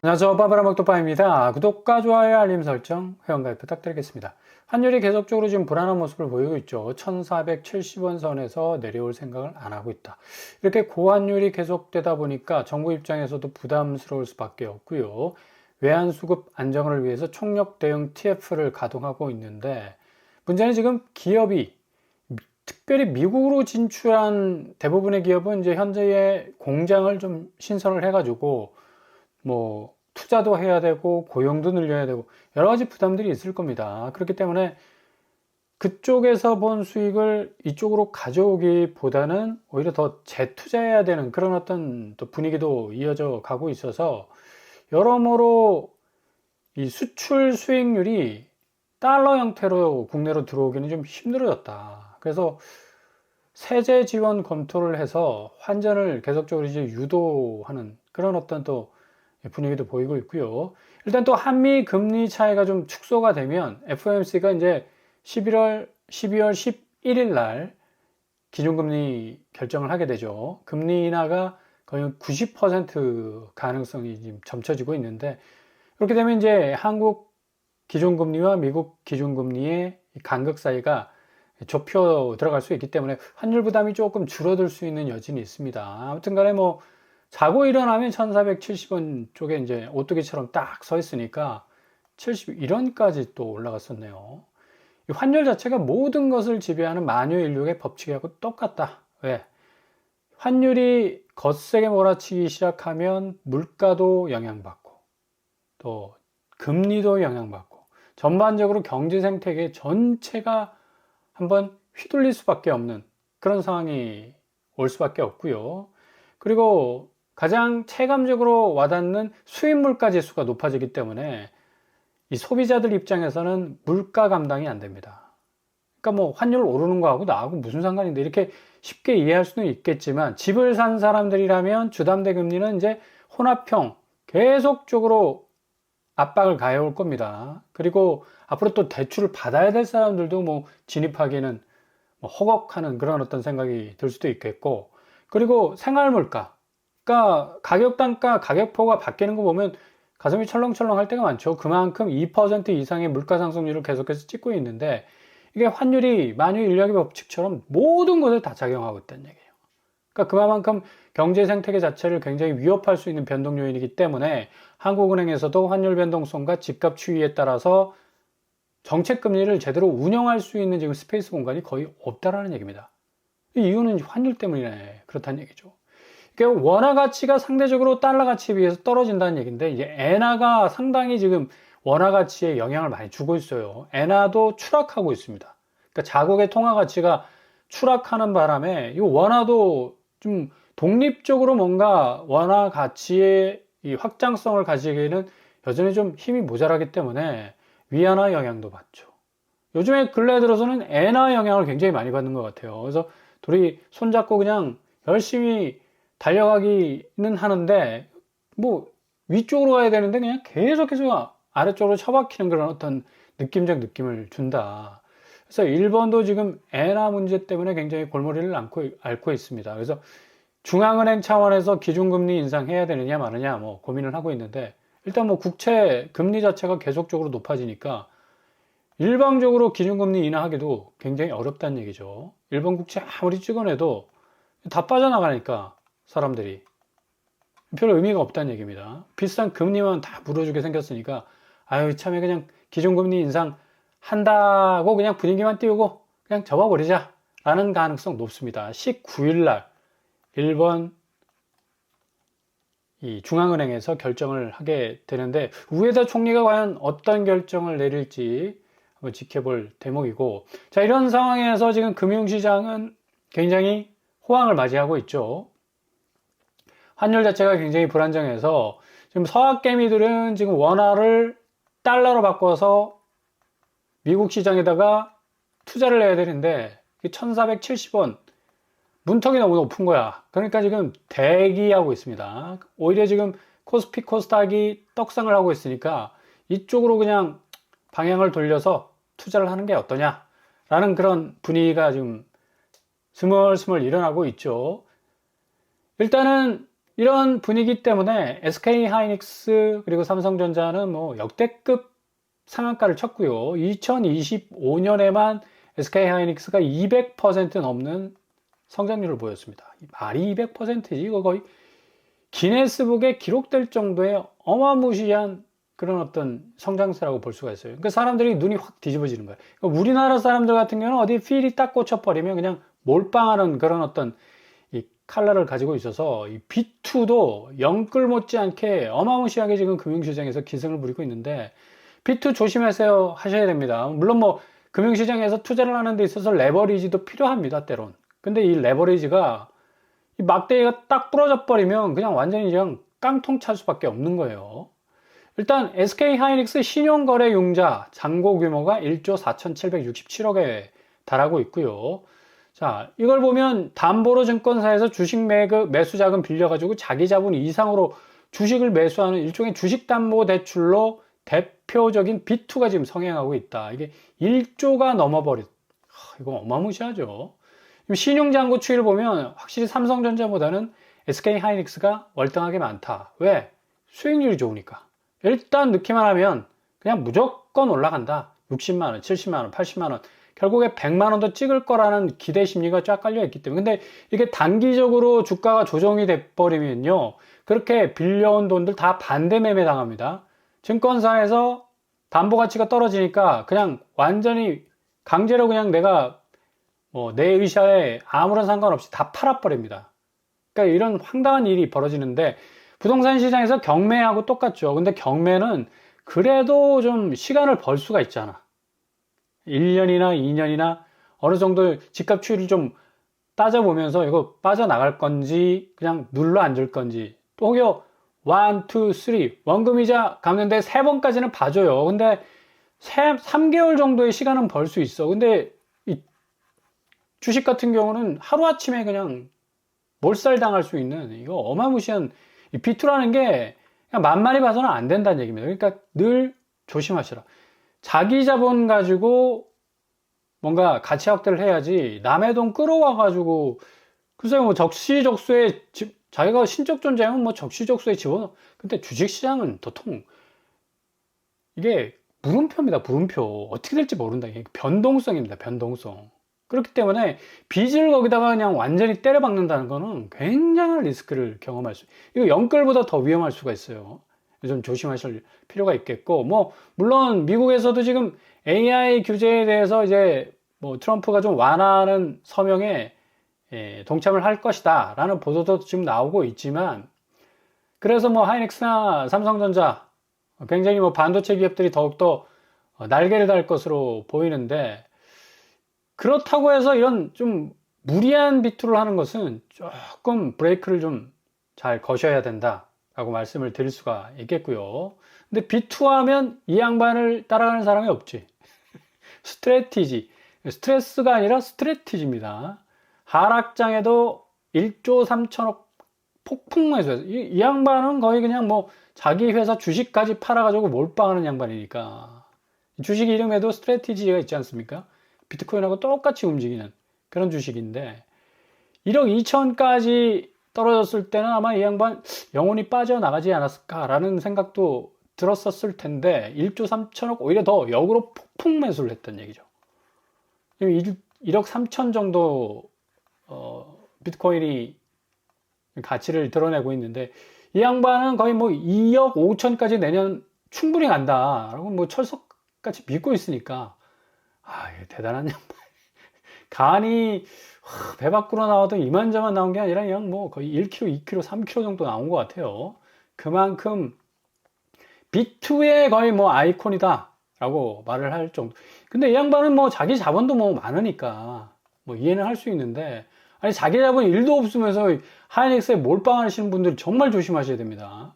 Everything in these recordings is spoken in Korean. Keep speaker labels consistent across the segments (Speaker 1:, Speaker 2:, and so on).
Speaker 1: 안녕하세요. 빠바라먹도빠입니다. 구독과 좋아요, 알림 설정, 회원가입 부탁드리겠습니다. 환율이 계속적으로 지금 불안한 모습을 보이고 있죠. 1470원 선에서 내려올 생각을 안 하고 있다. 이렇게 고환율이 계속되다 보니까 정부 입장에서도 부담스러울 수밖에 없고요. 외환수급 안정을 위해서 총력 대응 TF를 가동하고 있는데, 문제는 지금 기업이 특별히 미국으로 진출한 대부분의 기업은 이제 현재의 공장을 좀 신설을 해가지고 투자도 해야 되고 고용도 늘려야 되고 여러 가지 부담들이 있을 겁니다. 그렇기 때문에 그쪽에서 본 수익을 이쪽으로 가져오기보다는 오히려 더 재투자해야 되는 그런 어떤 또 분위기도 이어져 가고 있어서 여러모로 이 수출 수익률이 달러 형태로 국내로 들어오기는 좀 힘들어졌다. 그래서 세제 지원 검토를 해서 환전을 계속적으로 이제 유도하는 그런 어떤 또 분위기도 보이고 있고요. 일단 또 한미 금리 차이가 좀 축소가 되면 FOMC가 이제 12월 11일 날 기준금리 결정을 하게 되죠. 금리 인하가 거의 90% 가능성이 지금 점쳐지고 있는데, 그렇게 되면 이제 한국 기준금리와 미국 기준금리의 간극 사이가 좁혀 들어갈 수 있기 때문에 환율 부담이 조금 줄어들 수 있는 여지는 있습니다. 아무튼 간에 자고 일어나면 1470원 쪽에 이제 오뚜기처럼 딱 서 있으니까 71원까지 또 올라갔었네요. 이 환율 자체가 모든 것을 지배하는 만유인력의 법칙하고 똑같다. 왜? 환율이 거세게 몰아치기 시작하면 물가도 영향받고 또 금리도 영향받고 전반적으로 경제 생태계 전체가 한번 휘둘릴 수밖에 없는 그런 상황이 올 수밖에 없고요. 그리고 가장 체감적으로 와닿는 수입 물가 지수가 높아지기 때문에 이 소비자들 입장에서는 물가 감당이 안 됩니다. 그러니까 환율 오르는 거하고 나하고 무슨 상관인데 이렇게 쉽게 이해할 수는 있겠지만, 집을 산 사람들이라면 주담대 금리는 이제 혼합형 계속적으로 압박을 가해올 겁니다. 그리고 앞으로 또 대출을 받아야 될 사람들도 진입하기는 허걱하는 그런 어떤 생각이 들 수도 있겠고, 그리고 생활물가, 그러니까 가격 단가, 가격표가 바뀌는 거 보면 가슴이 철렁철렁 할 때가 많죠. 그만큼 2% 이상의 물가 상승률을 계속해서 찍고 있는데, 이게 환율이 만유인력의 법칙처럼 모든 것에 다 작용하고 있다는 얘기예요. 그러니까 그만큼 경제 생태계 자체를 굉장히 위협할 수 있는 변동 요인이기 때문에 한국은행에서도 환율 변동성과 집값 추이에 따라서 정책 금리를 제대로 운영할 수 있는 지금 스페이스 공간이 거의 없다라는 얘기입니다. 이 이유는 환율 때문이네. 그렇다는 얘기죠. 그러니까 원화 가치가 상대적으로 달러 가치에 비해서 떨어진다는 얘기인데, 이제 엔화가 상당히 지금 원화 가치에 영향을 많이 주고 있어요. 엔화도 추락하고 있습니다. 그러니까 자국의 통화 가치가 추락하는 바람에 이 원화도 좀 독립적으로 뭔가 원화 가치의 이 확장성을 가지기에는 여전히 좀 힘이 모자라기 때문에 위안화 영향도 받죠. 요즘에 근래 들어서는 엔화 영향을 굉장히 많이 받는 것 같아요. 그래서 둘이 손잡고 그냥 열심히 달려가기는 하는데 위쪽으로 가야 되는데 그냥 계속해서 아래쪽으로 처박히는 그런 어떤 느낌적 느낌을 준다. 그래서 일본도 지금 엔화 문제 때문에 굉장히 골머리를 앓고 있습니다. 그래서 중앙은행 차원에서 기준금리 인상해야 되느냐 마느냐 고민을 하고 있는데, 일단 국채 금리 자체가 계속적으로 높아지니까 일방적으로 기준금리 인하하기도 굉장히 어렵다는 얘기죠. 일본 국채 아무리 찍어내도 다 빠져나가니까 사람들이 별 의미가 없다는 얘기입니다. 비싼 금리만 다 물어주게 생겼으니까 아유 참에 그냥 기준금리 인상 한다고 그냥 분위기만 띄우고 그냥 접어버리자 라는 가능성 높습니다. 19일 날 일본 이 중앙은행에서 결정을 하게 되는데, 우에다 총리가 과연 어떤 결정을 내릴지 한번 지켜볼 대목이고, 자, 이런 상황에서 지금 금융시장은 굉장히 호황을 맞이하고 있죠. 환율 자체가 굉장히 불안정해서 지금 서학개미들은 지금 원화를 달러로 바꿔서 미국 시장에다가 투자를 해야 되는데 1470원 문턱이 너무 높은 거야. 그러니까 지금 대기하고 있습니다. 오히려 지금 코스피 코스닥이 떡상을 하고 있으니까 이쪽으로 그냥 방향을 돌려서 투자를 하는 게 어떠냐라는 그런 분위기가 지금 스멀스멀 일어나고 있죠. 일단은 이런 분위기 때문에 SK 하이닉스 그리고 삼성전자는 뭐 역대급 상한가를 쳤고요. 2025년에만 SK 하이닉스가 200% 넘는 성장률을 보였습니다. 말이 200%지 이거 거의 기네스북에 기록될 정도의 어마무시한 그런 어떤 성장세라고 볼 수가 있어요. 그러니까 사람들이 눈이 확 뒤집어지는 거예요. 그러니까 우리나라 사람들 같은 경우는 어디 필이 딱 꽂혀버리면 그냥 몰빵하는 그런 어떤 이 칼라를 가지고 있어서 이 B2도 영끌 못지않게 어마무시하게 지금 금융시장에서 기승을 부리고 있는데 B2 조심하세요 하셔야 됩니다. 물론 뭐 금융시장에서 투자를 하는 데 있어서 레버리지도 필요합니다, 때론. 근데 이 레버리지가 이 막대기가 딱 부러져 버리면 그냥 완전히 그냥 깡통 찰 수밖에 없는 거예요. 일단 SK 하이닉스 신용거래 융자 잔고 규모가 1조 4,767억에 달하고 있고요. 자, 이걸 보면 담보로 증권사에서 주식 매수 자금 빌려가지고 자기 자본 이상으로 주식을 매수하는 일종의 주식담보대출로 대표적인 B2가 지금 성행하고 있다. 이게 1조가 넘어버린, 이거 어마무시하죠. 신용잔고 추이를 보면 확실히 삼성전자보다는 SK 하이닉스가 월등하게 많다. 왜? 수익률이 좋으니까. 일단 넣기만 하면 그냥 무조건 올라간다. 60만원, 70만원, 80만원. 결국에 100만원도 찍을 거라는 기대 심리가 쫙 깔려 있기 때문에. 근데 이게 단기적으로 주가가 조정이 돼버리면요. 그렇게 빌려온 돈들 다 반대 매매 당합니다. 증권사에서 담보 가치가 떨어지니까 그냥 완전히 강제로 그냥 내가 내 의사에 아무런 상관없이 다 팔아버립니다. 그러니까 이런 황당한 일이 벌어지는데 부동산 시장에서 경매하고 똑같죠. 근데 경매는 그래도 좀 시간을 벌 수가 있잖아. 1년이나 2년이나 어느 정도 집값 추이를 좀 따져보면서 이거 빠져나갈 건지 그냥 눌러 앉을 건지 또 혹여 1, 2, 3 원금이자 갚는데 3번까지는 봐줘요. 근데 3개월 정도의 시간은 벌 수 있어. 근데 이 주식 같은 경우는 하루아침에 그냥 몰살당할 수 있는 이거 어마무시한 이 B2라는 게 그냥 만만히 봐서는 안 된다는 얘기입니다. 그러니까 늘 조심하시라. 자기 자본 가지고 뭔가 가치 확대를 해야지 남의 돈 끌어와 가지고 글쎄요 뭐 적시적소에 자기가 신적 존재하면 뭐 적시적소에 집어넣어. 근데 주식시장은 도통 이게 물음표입니다. 물음표. 어떻게 될지 모른다. 이게 변동성입니다. 변동성. 그렇기 때문에 빚을 거기다가 그냥 완전히 때려박는다는 거는 굉장한 리스크를 경험할 수, 이거 영끌보다 더 위험할 수가 있어요. 좀 조심하실 필요가 있겠고, 뭐, 물론 미국에서도 지금 AI 규제에 대해서 이제 뭐 트럼프가 좀 완화하는 서명에 동참을 할 것이다 라는 보도도 지금 나오고 있지만, 그래서 뭐 하이닉스나 삼성전자 굉장히 뭐 반도체 기업들이 더욱더 날개를 달 것으로 보이는데, 그렇다고 해서 이런 좀 무리한 비투를 하는 것은 조금 브레이크를 좀 잘 거셔야 된다라고 말씀을 드릴 수가 있겠고요. 근데 비투하면 이 양반을 따라가는 사람이 없지. 스트래티지. 스트레스가 아니라 스트래티지입니다. 하락장에도 1조 3천억 폭풍 매수해서 이 양반은 거의 그냥 뭐 자기 회사 주식까지 팔아가지고 몰빵하는 양반이니까. 주식 이름에도 스트래티지가 있지 않습니까? 비트코인하고 똑같이 움직이는 그런 주식인데 1억 2천까지 떨어졌을 때는 아마 이 양반 영혼이 빠져나가지 않았을까라는 생각도 들었었을 텐데 1조 3천억 오히려 더 역으로 폭풍 매수를 했던 얘기죠. 1억 3천 정도 비트코인이 가치를 드러내고 있는데 이 양반은 거의 뭐 2억 5천까지 내년 충분히 간다라고 뭐 철석같이 믿고 있으니까 대단한 양반. 간이 배 밖으로 나와도 이만저만 나온 게 아니라 그냥 뭐 거의 1kg, 2kg, 3kg 정도 나온 것 같아요. 그만큼 B2의 거의 뭐 아이콘이다 라고 말을 할 정도. 근데 이 양반은 뭐 자기 자본도 뭐 많으니까 뭐 이해는 할 수 있는데, 아니 자기 자본 1도 없으면서 하이닉스에 몰빵하시는 분들 정말 조심하셔야 됩니다.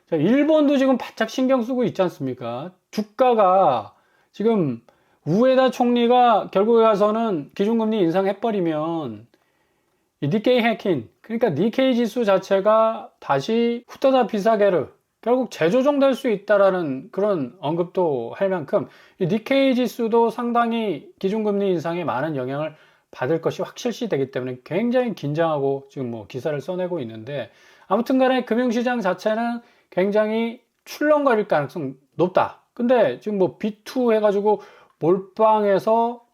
Speaker 1: 자, 일본도 지금 바짝 신경 쓰고 있지 않습니까? 주가가 지금 우에다 총리가 결국에 가서는 기준금리 인상해버리면 이 니케이 해킨, 그러니까 니케이 지수 자체가 다시 후타다 비사게르 결국 재조정될 수 있다라는 그런 언급도 할 만큼 이 니케이 지수도 상당히 기준금리 인상에 많은 영향을 받을 것이 확실시 되기 때문에 굉장히 긴장하고 지금 뭐 기사를 써내고 있는데, 아무튼 간에 금융시장 자체는 굉장히 출렁거릴 가능성 높다. 근데 지금 뭐 B2 해가지고 몰빵해서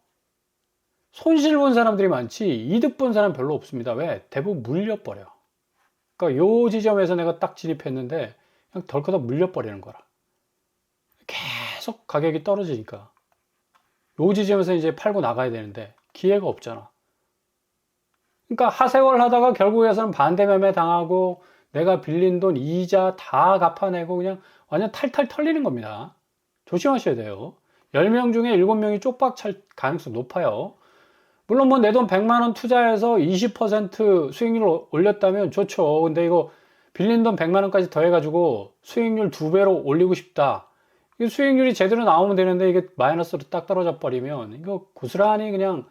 Speaker 1: 손실 본 사람들이 많지 이득 본 사람 별로 없습니다. 왜? 대부분 물려버려. 그러니까 요 지점에서 내가 딱 진입했는데 그냥 덜커덕 물려버리는 거라. 계속 가격이 떨어지니까 요 지점에서 이제 팔고 나가야 되는데 기회가 없잖아. 그러니까 하세월 하다가 결국에서는 반대 매매 당하고 내가 빌린 돈 이자 다 갚아내고 그냥 완전 탈탈 털리는 겁니다. 조심하셔야 돼요. 10명 중에 7명이 쪽박 찰 가능성 높아요. 물론 뭐 내 돈 100만 원 투자해서 20% 수익률을 올렸다면 좋죠. 근데 이거 빌린 돈 100만 원까지 더해가지고 수익률 2배로 올리고 싶다. 이 수익률이 제대로 나오면 되는데 이게 마이너스로 딱 떨어져 버리면 이거 고스란히 그냥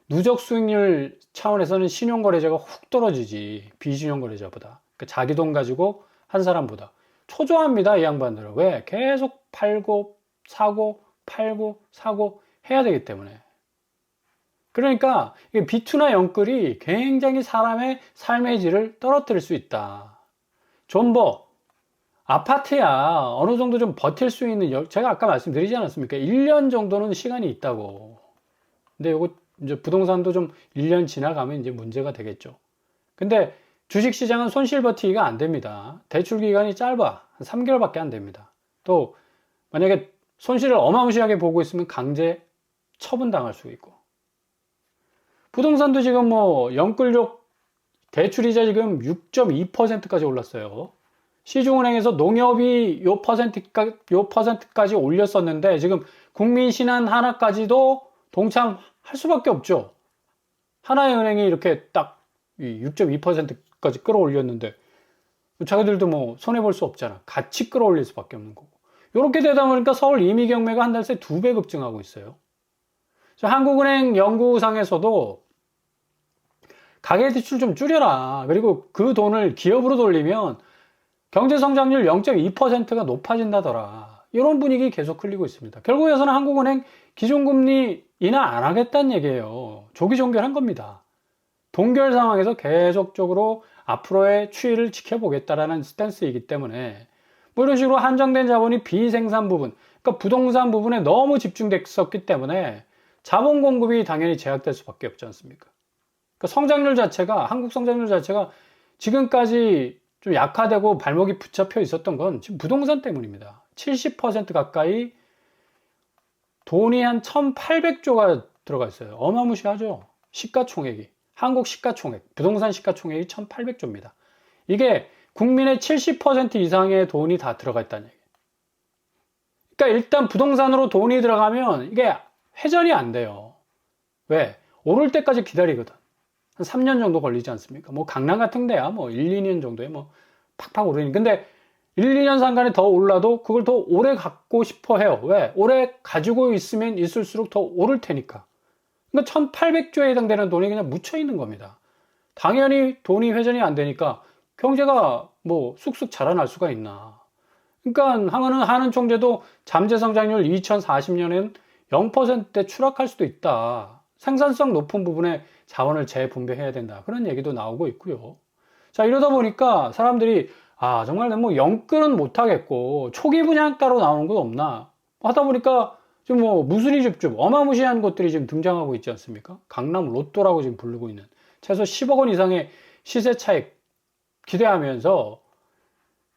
Speaker 1: 누적 수익률 차원에서는 신용거래자가 훅 떨어지지. 비신용거래자보다. 그러니까 자기 돈 가지고 한 사람보다. 초조합니다, 이 양반들은. 왜? 계속 팔고 사고 팔고 사고 해야 되기 때문에. 그러니까 B2나 영끌이 굉장히 사람의 삶의 질을 떨어뜨릴 수 있다. 존버, 아파트야 어느 정도 좀 버틸 수 있는, 제가 아까 말씀드리지 않았습니까? 1년 정도는 시간이 있다고. 근데 요거 이제 부동산도 좀 1년 지나가면 이제 문제가 되겠죠. 근데 주식시장은 손실 버티기가 안 됩니다. 대출 기간이 짧아. 한 3개월밖에 안 됩니다. 또 만약에 손실을 어마무시하게 보고 있으면 강제 처분당할 수 있고. 부동산도 지금 뭐 영끌족 대출이자 지금 6.2%까지 올랐어요. 시중은행에서 농협이 요 퍼센트까지 올렸었는데 지금 국민신한 하나까지도 동참할 수밖에 없죠. 하나의 은행이 이렇게 딱 6.2%까지 끌어올렸는데 자기들도 뭐 손해볼 수 없잖아. 같이 끌어올릴 수밖에 없는 거고. 이렇게 되다 보니까 서울 임의경매가 한 달 새 2배 급증하고 있어요. 한국은행 연구상에서도 가계대출 좀 줄여라. 그리고 그 돈을 기업으로 돌리면 경제성장률 0.2%가 높아진다더라. 이런 분위기 계속 흘리고 있습니다. 결국에서는 한국은행 기준금리 인하 안 하겠다는 얘기예요. 조기 종결한 겁니다. 동결 상황에서 계속적으로 앞으로의 추이를 지켜보겠다라는 스탠스이기 때문에 뭐 이런 식으로 한정된 자본이 비생산 부분, 그러니까 부동산 부분에 너무 집중됐었기 때문에 자본 공급이 당연히 제약될 수밖에 없지 않습니까? 그러니까 성장률 자체가, 한국 성장률 자체가 지금까지 좀 약화되고 발목이 붙잡혀 있었던 건 지금 부동산 때문입니다. 70% 가까이 돈이 한 1,800조가 들어가 있어요. 어마무시하죠. 시가총액이. 한국 시가총액, 부동산 시가총액이 1,800조입니다. 이게 국민의 70% 이상의 돈이 다 들어가 있다는 얘기예요. 그러니까 일단 부동산으로 돈이 들어가면 이게 회전이 안 돼요. 왜? 오를 때까지 기다리거든. 한 3년 정도 걸리지 않습니까? 뭐 강남 같은 데야 뭐 1, 2년 정도에 뭐 팍팍 오르니. 근데 1, 2년 상간에 더 올라도 그걸 더 오래 갖고 싶어 해요. 왜? 오래 가지고 있으면 있을수록 더 오를 테니까. 그러니까 1,800조에 해당되는 돈이 그냥 묻혀 있는 겁니다. 당연히 돈이 회전이 안 되니까 경제가 뭐 쑥쑥 자라날 수가 있나. 그러니까 하는 총재도 잠재 성장률 2040년엔 0%대 추락할 수도 있다. 생산성 높은 부분에 자원을 재분배해야 된다. 그런 얘기도 나오고 있고요. 자, 이러다 보니까 사람들이 정말 뭐 영끌은 못하겠고 초기 분양가로 나오는 건 없나 하다 보니까 지금 뭐 무순위 줍줍 어마무시한 것들이 지금 등장하고 있지 않습니까? 강남 로또라고 지금 부르고 있는 최소 10억 원 이상의 시세 차익 기대하면서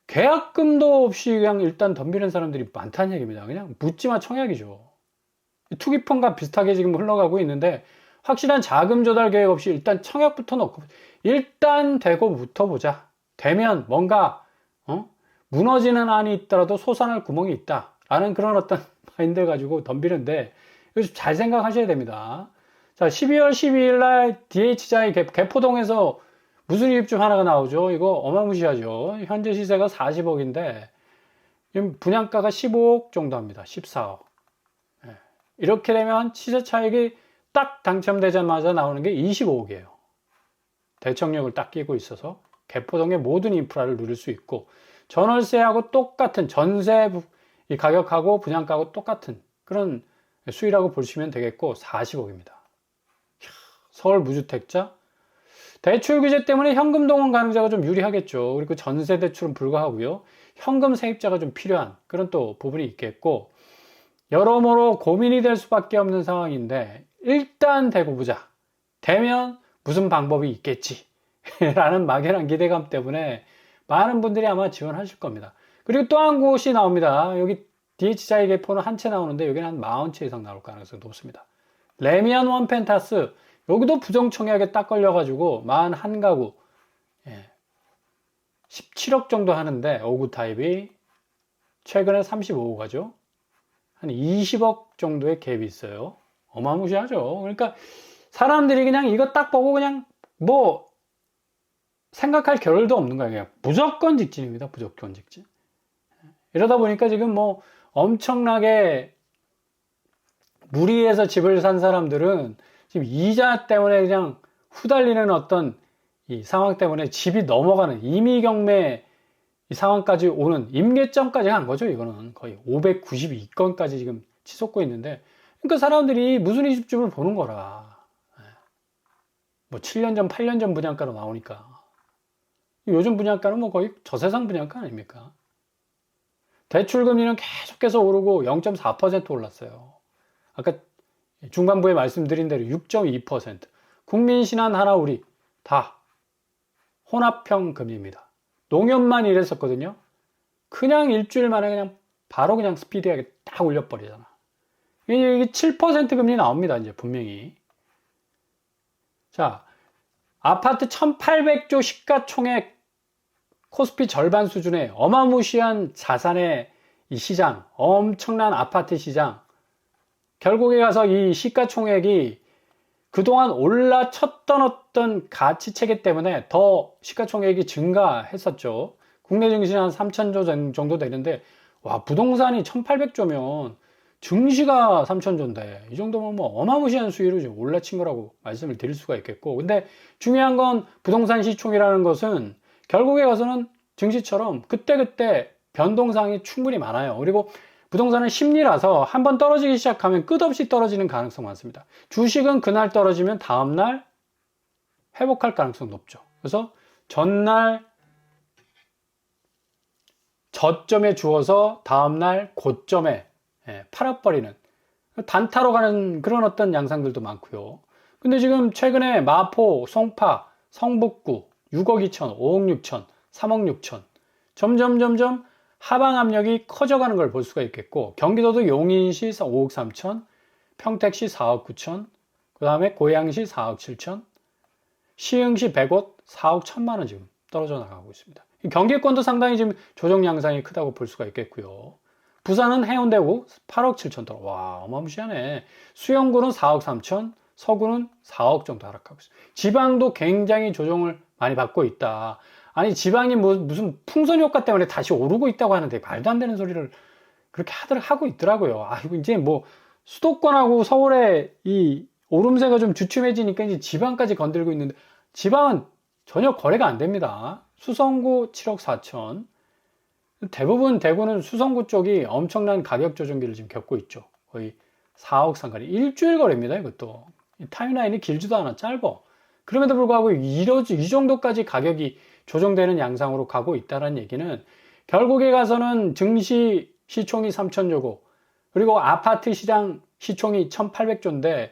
Speaker 1: 계약금도 없이 그냥 일단 덤비는 사람들이 많다는 얘기입니다. 그냥 묻지마 청약이죠. 투기펀과 비슷하게 지금 흘러가고 있는데 확실한 자금 조달 계획 없이 일단 청약부터 넣고 일단 되고부터 보자. 되면 뭔가 무너지는 안이 있더라도 솟아날 구멍이 있다 라는 그런 어떤 마인드를 가지고 덤비는데 이거 잘 생각하셔야 됩니다. 자, 12월 12일 날 DH자이 개포동에서 무슨 입주 하나가 나오죠. 이거 어마무시하죠. 현재 시세가 40억인데 분양가가 15억 정도 합니다. 14억. 이렇게 되면 시세 차익이 딱 당첨되자마자 나오는 게 25억이에요. 대청력을 딱 끼고 있어서 개포동의 모든 인프라를 누릴 수 있고 전월세하고 똑같은 전세 이 가격하고 분양가하고 똑같은 그런 수위라고 보시면 되겠고 40억입니다. 서울 무주택자. 대출 규제 때문에 현금 동원 가능자가 좀 유리하겠죠. 그리고 전세 대출은 불가하고요. 현금 세입자가 좀 필요한 그런 또 부분이 있겠고, 여러모로 고민이 될 수밖에 없는 상황인데, 일단 대고 보자. 되면 무슨 방법이 있겠지. 라는 막연한 기대감 때문에 많은 분들이 아마 지원하실 겁니다. 그리고 또 한 곳이 나옵니다. 여기 DH자의 개포는 한 채 나오는데 여기는 한 40채 이상 나올 가능성이 높습니다. 레미안 원펜타스, 여기도 부정청약에 딱 걸려가지고 41가구 17억 정도 하는데 5구 타입이 최근에 35호가죠. 한 20억 정도의 갭이 있어요. 어마무시하죠. 그러니까 사람들이 그냥 이거 딱 보고 그냥 뭐 생각할 겨를도 없는 거예요. 그냥 무조건 직진입니다. 무조건 직진. 이러다 보니까 지금 뭐 엄청나게 무리해서 집을 산 사람들은 지금 이자 때문에 그냥 후달리는 어떤 이 상황 때문에 집이 넘어가는 임의경매 이 상황까지 오는 임계점까지 간 거죠. 이거는 거의 592건까지 지금 치솟고 있는데, 그러니까 사람들이 무슨 이 집을 보는 거라. 뭐 7년 전, 8년 전 분양가로 나오니까. 요즘 분양가는 뭐 거의 저세상 분양가 아닙니까? 대출금리는 계속해서 오르고 0.4% 올랐어요. 아까 중반부에 말씀드린 대로 6.2%. 국민신한 하나우리 다 혼합형 금리입니다. 농협만 이랬었거든요. 그냥 일주일 만에 그냥 바로 그냥 스피디하게 딱 올려버리잖아. 이게 7% 금리 나옵니다. 이제 분명히. 자, 아파트 1800조 시가총액 코스피 절반 수준의 어마무시한 자산의 이 시장, 엄청난 아파트 시장. 결국에 가서 이 시가총액이 그동안 올라쳤던 어떤 가치 체계 때문에 더 시가총액이 증가했었죠. 국내 증시는 한 3,000조 정도 되는데, 와, 부동산이 1,800조면 증시가 3,000조인데, 이 정도면 뭐 어마무시한 수위로 지금 올라친 거라고 말씀을 드릴 수가 있겠고, 근데 중요한 건 부동산 시총이라는 것은 결국에 가서는 증시처럼 그때그때 변동사항이 충분히 많아요. 그리고 부동산은 심리라서 한번 떨어지기 시작하면 끝없이 떨어지는 가능성 많습니다. 주식은 그날 떨어지면 다음날 회복할 가능성 높죠. 그래서 전날 저점에 주어서 다음날 고점에 팔아버리는 단타로 가는 그런 어떤 양상들도 많고요. 근데 지금 최근에 마포, 송파, 성북구 6억 2천, 5억 6천, 3억 6천 점점 하방 압력이 커져가는 걸 볼 수가 있겠고, 경기도도 용인시 5억 3천, 평택시 4억 9천, 그 다음에 고양시 4억 7천, 시흥시 100곳 4억 1천만 원 지금 떨어져 나가고 있습니다. 경기권도 상당히 지금 조정 양상이 크다고 볼 수가 있겠고요. 부산은 해운대구 8억 7천 달러. 와, 어마무시하네. 수영구는 4억 3천, 서구는 4억 정도 하락하고 있습니다. 지방도 굉장히 조정을 많이 받고 있다. 아니, 지방이 무슨 풍선 효과 때문에 다시 오르고 있다고 하는데 말도 안 되는 소리를 그렇게 하고 있더라고요. 아, 이거 이제 뭐 수도권하고 서울의 이 오름세가 좀 주춤해지니까 이제 지방까지 건들고 있는데, 지방은 전혀 거래가 안 됩니다. 수성구 7억 4천. 대부분 대구는 수성구 쪽이 엄청난 가격 조정기를 지금 겪고 있죠. 거의 4억 상가리. 일주일 거래입니다, 이것도. 타임라인이 길지도 않아, 짧아. 그럼에도 불구하고 이 정도까지 가격이 조정되는 양상으로 가고 있다는 얘기는 결국에 가서는 증시 시총이 3,000조고, 그리고 아파트 시장 시총이 1,800조인데,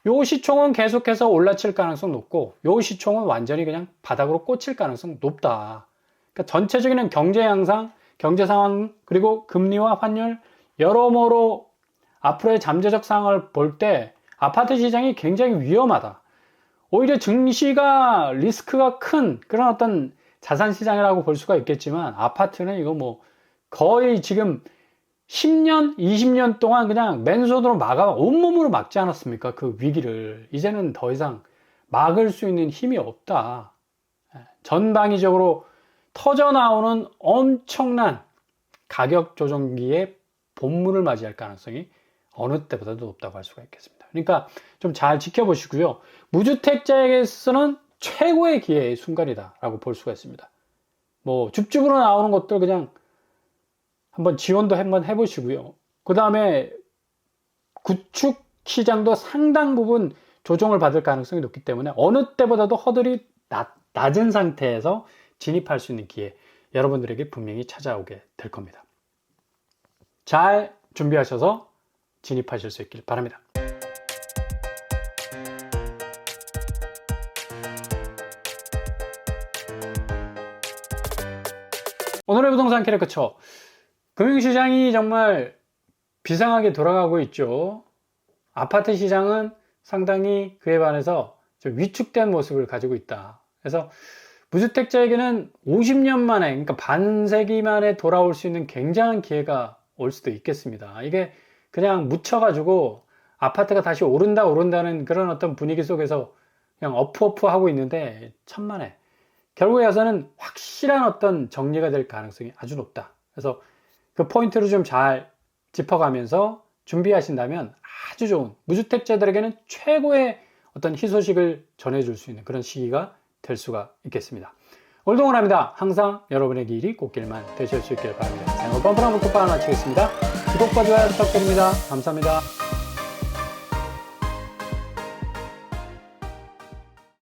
Speaker 1: 요 시총은 계속해서 올라칠 가능성 높고, 요 시총은 완전히 그냥 바닥으로 꽂힐 가능성 높다. 그러니까 전체적인 경제 양상, 경제 상황, 그리고 금리와 환율, 여러모로 앞으로의 잠재적 상황을 볼 때 아파트 시장이 굉장히 위험하다. 오히려 증시가 리스크가 큰 그런 어떤 자산 시장이라고 볼 수가 있겠지만, 아파트는 이거 뭐 거의 지금 10년, 20년 동안 그냥 맨손으로 온몸으로 막지 않았습니까? 그 위기를. 이제는 더 이상 막을 수 있는 힘이 없다. 전방위적으로 터져나오는 엄청난 가격 조정기의 본물을 맞이할 가능성이 어느 때보다도 높다고 할 수가 있겠습니다. 그러니까 좀 잘 지켜보시고요. 무주택자에게서는 최고의 기회의 순간이다라고 볼 수가 있습니다. 뭐 줍줍으로 나오는 것들 그냥 한번 지원도 한번 해보시고요. 그 다음에 구축 시장도 상당 부분 조정을 받을 가능성이 높기 때문에 어느 때보다도 허들이 낮은 상태에서 진입할 수 있는 기회, 여러분들에게 분명히 찾아오게 될 겁니다. 잘 준비하셔서 진입하실 수 있길 바랍니다. 오늘의 부동산 캐릭터처, 금융시장이 정말 비상하게 돌아가고 있죠. 아파트 시장은 상당히 그에 반해서 좀 위축된 모습을 가지고 있다. 그래서 무주택자에게는 50년 만에, 그러니까 반세기 만에 돌아올 수 있는 굉장한 기회가 올 수도 있겠습니다. 이게 그냥 묻혀가지고 아파트가 다시 오른다는 그런 어떤 분위기 속에서 그냥 어프어프 하고 있는데 천만에 결국에 와서는 확실한 어떤 정리가 될 가능성이 아주 높다. 그래서 그 포인트를 좀 잘 짚어가면서 준비하신다면 아주 좋은, 무주택자들에게는 최고의 어떤 희소식을 전해줄 수 있는 그런 시기가 될 수가 있겠습니다. 오늘도 응원합니다. 항상 여러분의 길이 꽃길만 되실 수 있길 바랍니다. 오늘 뻔뻔한 목표판 마치겠습니다. 구독과 좋아요 부탁드립니다. 감사합니다.